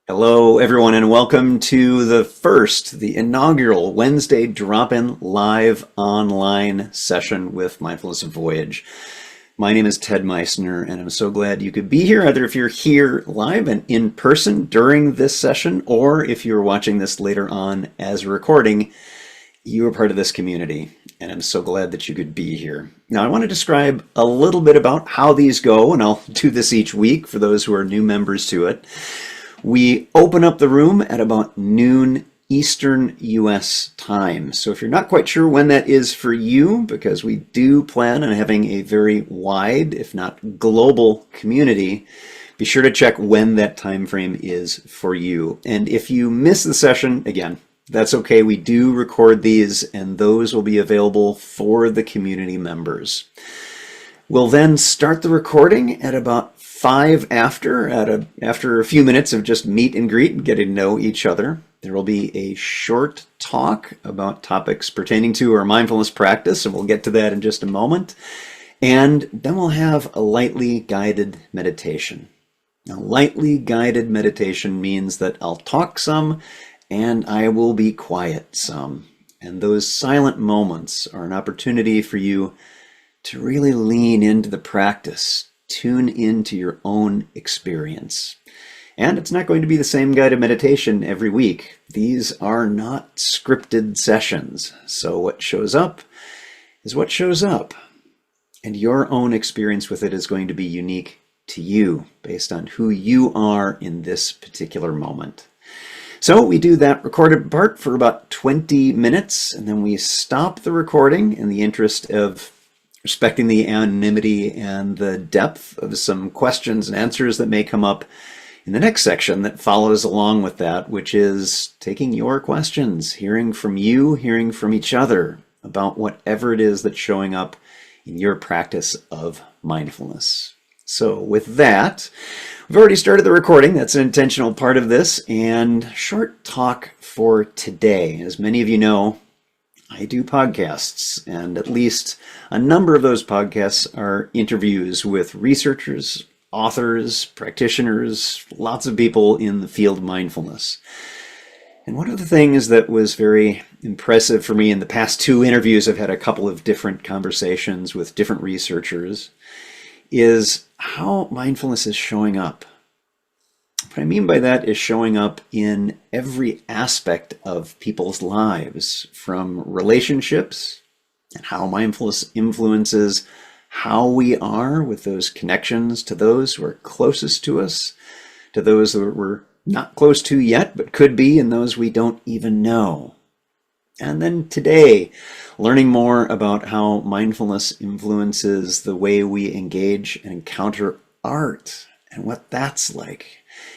Hello, everyone, and welcome to the inaugural Wednesday drop-in live online session with Mindfulness Voyage. My name is Ted Meissner, and I'm so glad you could be here, either if you're here live and in person during this session, or if you're watching this later on as a recording. You are part of this community, and I'm so glad that you could be here. Now, I want to describe a little bit about how these go, and I'll do this each week for those who are new members to it. We open up the room at about noon Eastern US time. So if you're not quite sure when that is for you, because we do plan on having a very wide, if not global community, be sure to check when that time frame is for you. And if you miss the session, again, that's okay. We do record these, and those will be available for the community members. We'll then start the recording at about 5 after a few minutes of just meet and greet and getting to know each other. There will be a short talk about topics pertaining to our mindfulness practice, and we'll get to that in just a moment. And then we'll have a lightly guided meditation. Now, lightly guided meditation means that I'll talk some and I will be quiet some. And those silent moments are an opportunity for you to really lean into the practice, tune into your own experience. And it's not going to be the same guided meditation every week. These are not scripted sessions. So what shows up is what shows up. And your own experience with it is going to be unique to you based on who you are in this particular moment. So we do that recorded part for about 20 minutes, and then we stop the recording in the interest of respecting the anonymity and the depth of some questions and answers that may come up in the next section that follows along with that, which is taking your questions, hearing from you, hearing from each other about whatever it is that's showing up in your practice of mindfulness. So with that, we've already started the recording. That's an intentional part of this, and short talk for today. As many of you know, I do podcasts, and at least a number of those podcasts are interviews with researchers, authors, practitioners, lots of people in the field of mindfulness. And one of the things that was very impressive for me in the past 2 interviews, I've had a couple of different conversations with different researchers, is how mindfulness is showing up. What I mean by that is showing up in every aspect of people's lives, from relationships and how mindfulness influences how we are with those connections to those who are closest to us, to those that we're not close to yet, but could be, and those we don't even know. And then today, learning more about how mindfulness influences the way we engage and encounter art and what that's like,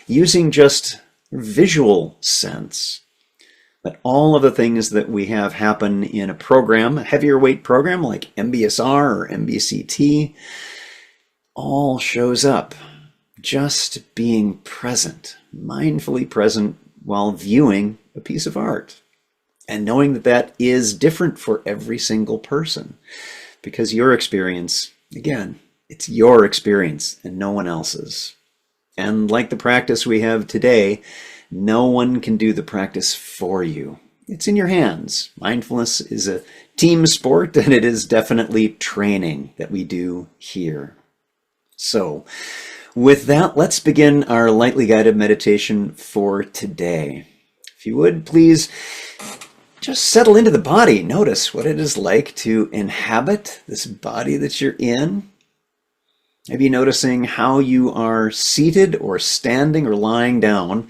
using just visual sense. That all of the things that we have happen in a program, a heavier weight program like MBSR or MBCT, all shows up just being present, mindfully present while viewing a piece of art. And knowing that that is different for every single person, because your experience, again, it's your experience and no one else's. And like the practice we have today, no one can do the practice for you. It's in your hands. Mindfulness is a team sport, and it is definitely training that we do here. So with that, let's begin our lightly guided meditation for today. If you would, please just settle into the body. Notice what it is like to inhabit this body that you're in. Maybe noticing how you are seated or standing or lying down.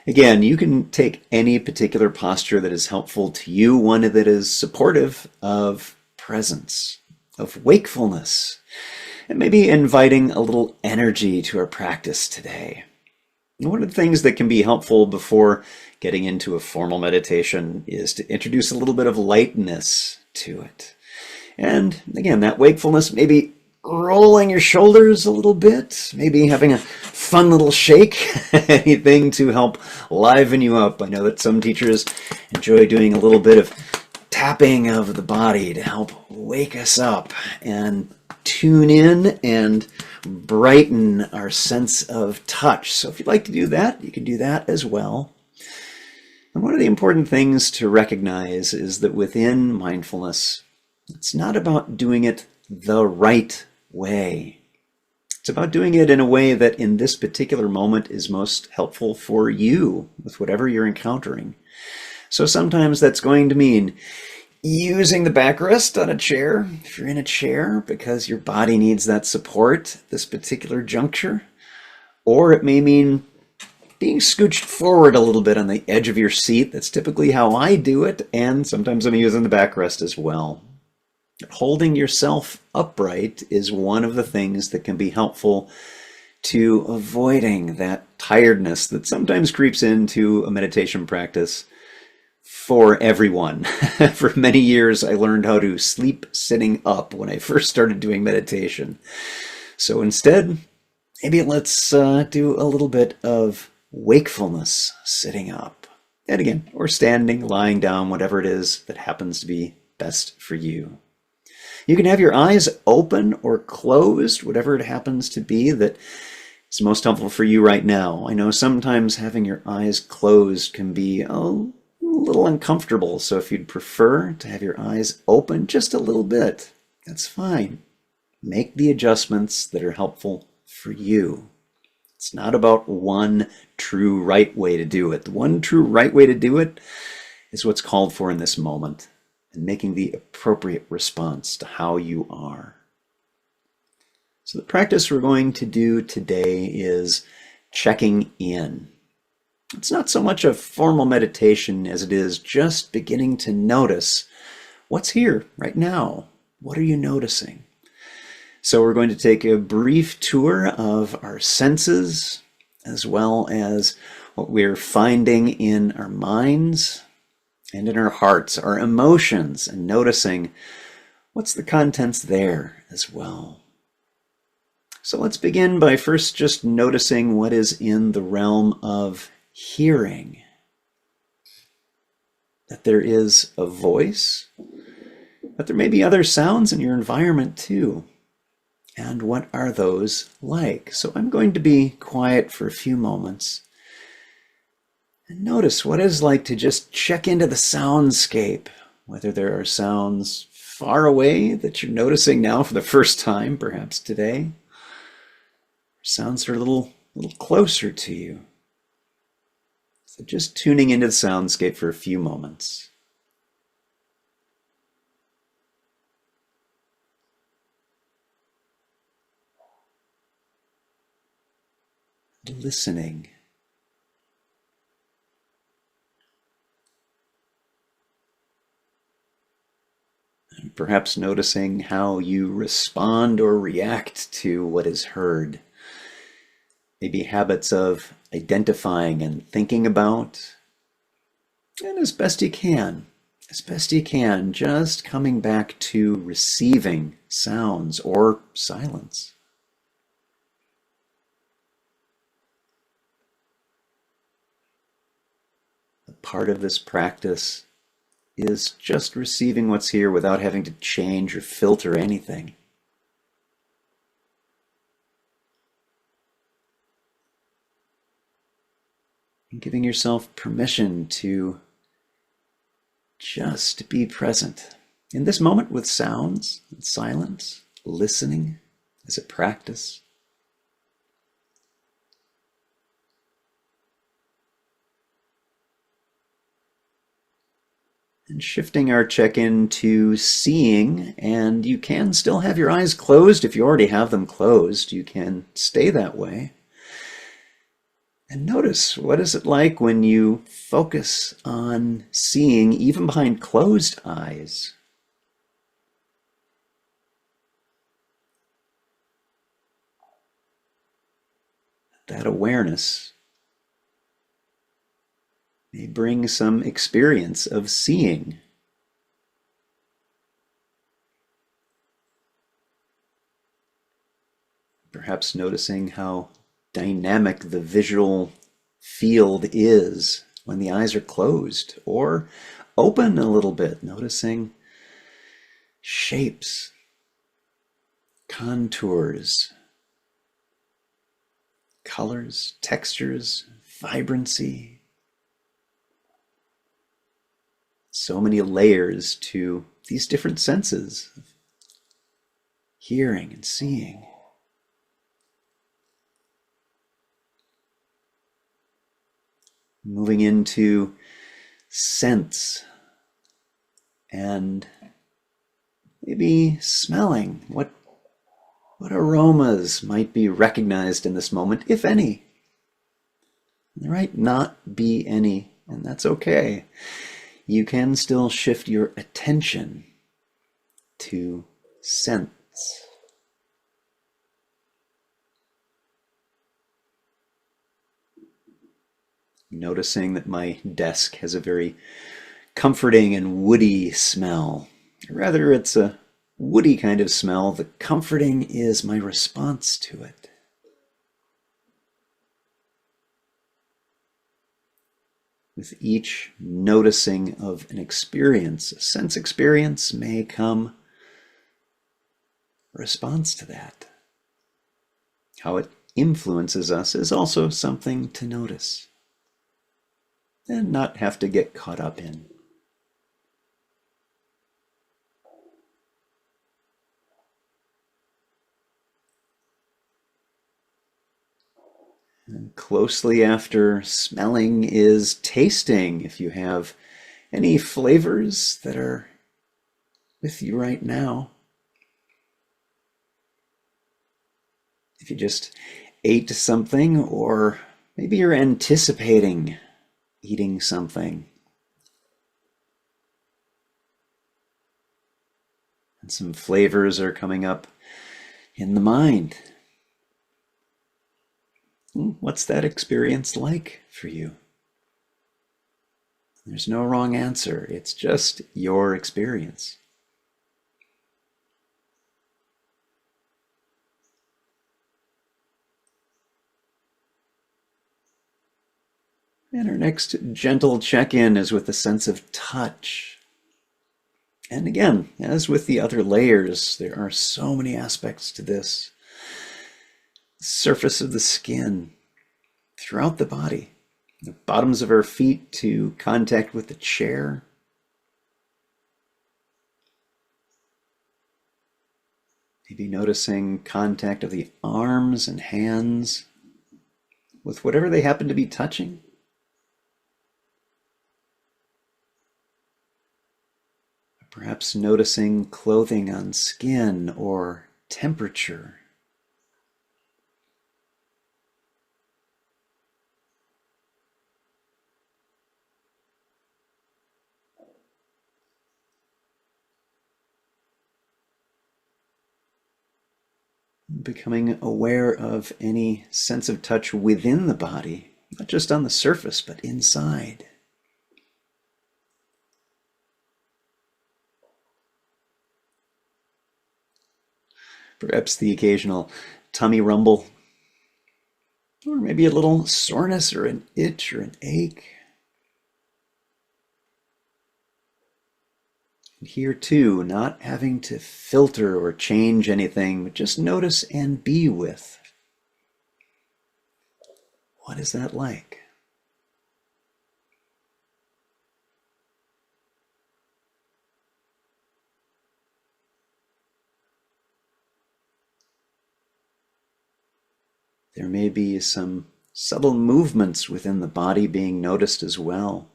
Again, you can take any particular posture that is helpful to you, one that is supportive of presence, of wakefulness, and maybe inviting a little energy to our practice today. And one of the things that can be helpful before getting into a formal meditation is to introduce a little bit of lightness to it. And again, that wakefulness, maybe rolling your shoulders a little bit, maybe having a fun little shake, anything to help liven you up. I know that some teachers enjoy doing a little bit of tapping of the body to help wake us up and tune in and brighten our sense of touch. So if you'd like to do that, you can do that as well. And one of the important things to recognize is that within mindfulness, it's not about doing it the right way. It's about doing it in a way that in this particular moment is most helpful for you with whatever you're encountering. So sometimes that's going to mean using the backrest on a chair, if you're in a chair, because your body needs that support at this particular juncture. Or it may mean being scooched forward a little bit on the edge of your seat. That's typically how I do it, and sometimes I'm using the backrest as well. Holding yourself upright is one of the things that can be helpful to avoiding that tiredness that sometimes creeps into a meditation practice for everyone. For many years, I learned how to sleep sitting up when I first started doing meditation. So instead, maybe let's do a little bit of wakefulness sitting up. And again, or standing, lying down, whatever it is that happens to be best for you. You can have your eyes open or closed, whatever it happens to be that is most helpful for you right now. I know sometimes having your eyes closed can be a little uncomfortable, so if you'd prefer to have your eyes open just a little bit, that's fine. Make the adjustments that are helpful for you. It's not about one true right way to do it. The one true right way to do it is what's called for in this moment, and making the appropriate response to how you are. So the practice we're going to do today is checking in. It's not so much a formal meditation as it is just beginning to notice what's here right now. What are you noticing? So we're going to take a brief tour of our senses as well as what we're finding in our minds and in our hearts, our emotions, and noticing what's the contents there as well. So let's begin by first just noticing what is in the realm of hearing. That there is a voice, but there may be other sounds in your environment too. And what are those like? So I'm going to be quiet for a few moments and notice what it's like to just check into the soundscape, whether there are sounds far away that you're noticing now for the first time, perhaps today, or sounds that are a little closer to you. So just tuning into the soundscape for a few moments. Listening. And perhaps noticing how you respond or react to what is heard. Maybe habits of identifying and thinking about, and as best you can, just coming back to receiving sounds or silence. Part of this practice is just receiving what's here without having to change or filter anything. And giving yourself permission to just be present in this moment with sounds and silence, listening as a practice. And shifting our check-in to seeing, and you can still have your eyes closed if you already have them closed. You can stay that way. And notice, what is it like when you focus on seeing even behind closed eyes? That awareness may bring some experience of seeing. Perhaps noticing how dynamic the visual field is when the eyes are closed or open a little bit, noticing shapes, contours, colors, textures, vibrancy. So many layers to these different senses of hearing and seeing. Moving into sense and maybe smelling. What aromas might be recognized in this moment, if any? There might not be any, and that's okay. You can still shift your attention to sense. Noticing that my desk has a very comforting and woody smell. Rather, it's a woody kind of smell. The comforting is my response to it. With each noticing of an experience, a sense experience, may come a response to that. How it influences us is also something to notice and not have to get caught up in. And closely after smelling is tasting. If you have any flavors that are with you right now. If you just ate something, or maybe you're anticipating eating something. And some flavors are coming up in the mind. What's that experience like for you? There's no wrong answer. It's just your experience. And our next gentle check-in is with a sense of touch. And again, as with the other layers, there are so many aspects to this. Surface of the skin throughout the body, the bottoms of our feet to contact with the chair. Maybe noticing contact of the arms and hands with whatever they happen to be touching. Perhaps noticing clothing on skin or temperature. Becoming aware of any sense of touch within the body, not just on the surface, but inside. Perhaps the occasional tummy rumble, or maybe a little soreness or an itch or an ache. And here too, not having to filter or change anything, but just notice and be with. What is that like? There may be some subtle movements within the body being noticed as well.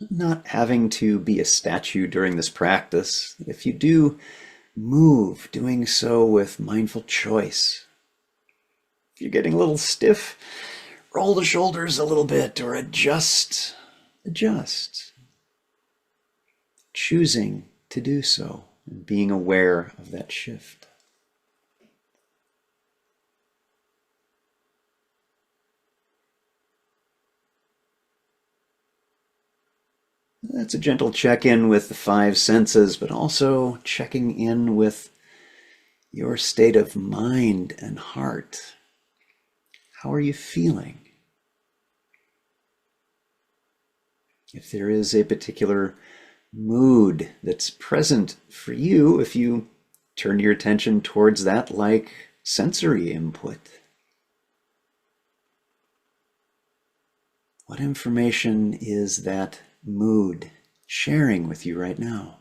Not having to be a statue during this practice. If you do move, doing so with mindful choice. If you're getting a little stiff, roll the shoulders a little bit or adjust. Choosing to do so and being aware of that shift. That's a gentle check-in with the five senses, but also checking in with your state of mind and heart. How are you feeling? If there is a particular mood that's present for you, if you turn your attention towards that like sensory input. What information is that mood sharing with you right now?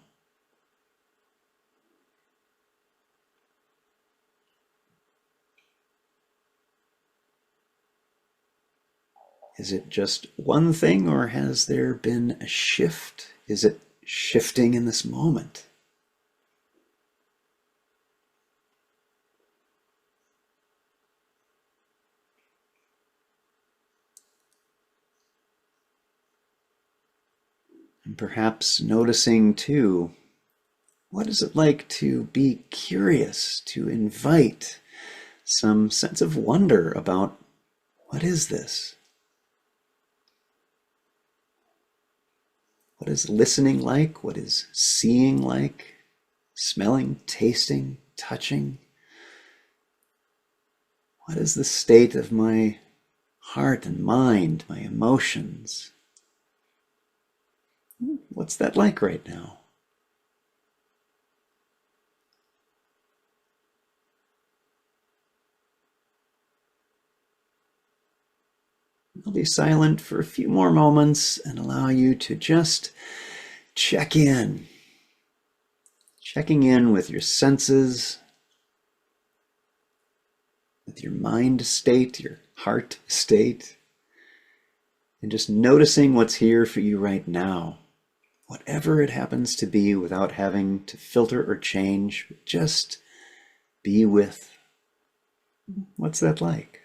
Is it just one thing, or has there been a shift? Is it shifting in this moment? And perhaps noticing too, what is it like to be curious, to invite some sense of wonder about what is this? What is listening like? What is seeing like? Smelling, tasting, touching? What is the state of my heart and mind, my emotions? What's that like right now? I'll be silent for a few more moments and allow you to just check in. Checking in with your senses, with your mind state, your heart state, and just noticing what's here for you right now. Whatever it happens to be, without having to filter or change, just be with. What's that like?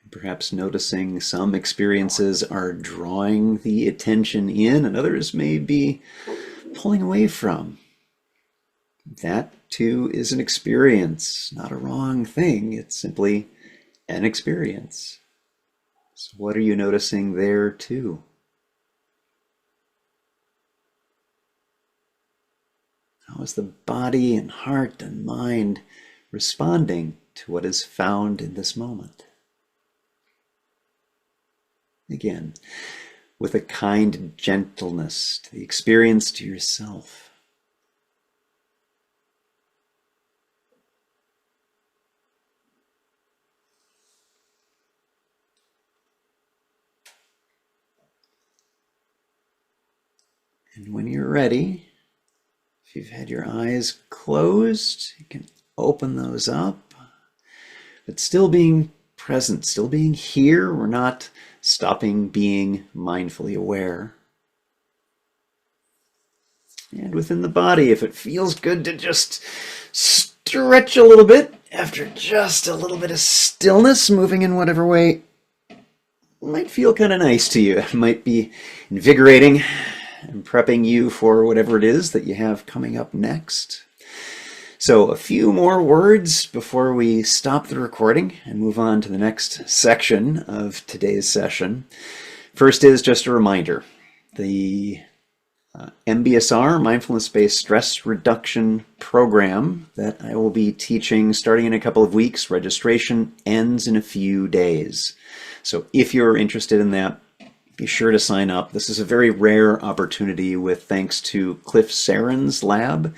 Perhaps noticing some experiences are drawing the attention in and others may be pulling away from. That too is an experience, not a wrong thing. It's simply an experience. So what are you noticing there too? How is the body and heart and mind responding to what is found in this moment? Again, with a kind gentleness to the experience, to yourself. And when you're ready, if you've had your eyes closed, you can open those up, but still being present, still being here. We're not stopping being mindfully aware. And within the body, if it feels good to just stretch a little bit after just a little bit of stillness, moving in whatever way might feel kind of nice to you. It might be invigorating and prepping you for whatever it is that you have coming up next. So a few more words before we stop the recording and move on to the next section of today's session. First is just a reminder. The MBSR, Mindfulness-Based Stress Reduction Program that I will be teaching starting in a couple of weeks. Registration ends in a few days. So if you're interested in that, be sure to sign up. This is a very rare opportunity with thanks to Cliff Saren's lab.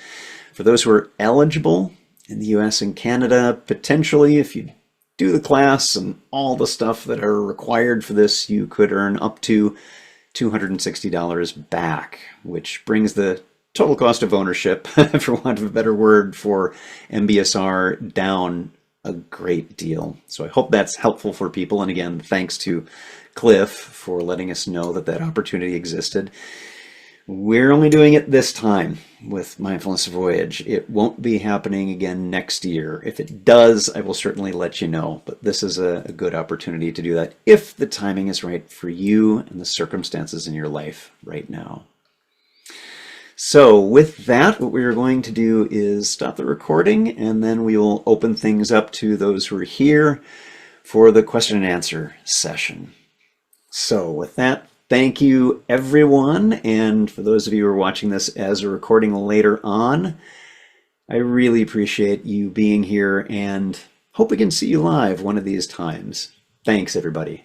For those who are eligible in the US and Canada, potentially if you do the class and all the stuff that are required for this, you could earn up to $260 back, which brings the total cost of ownership, for want of a better word, for MBSR down a great deal. So I hope that's helpful for people. And again, thanks to Cliff for letting us know that that opportunity existed. We're only doing it this time with Mindfulness Voyage. It won't be happening again next year. If it does, I will certainly let you know. But this is a good opportunity to do that if the timing is right for you and the circumstances in your life right now. So with that, what we're going to do is stop the recording, and then we will open things up to those who are here for the question and answer session. So with that, thank you everyone. And for those of you who are watching this as a recording later on, I really appreciate you being here and hope we can see you live one of these times. Thanks, everybody.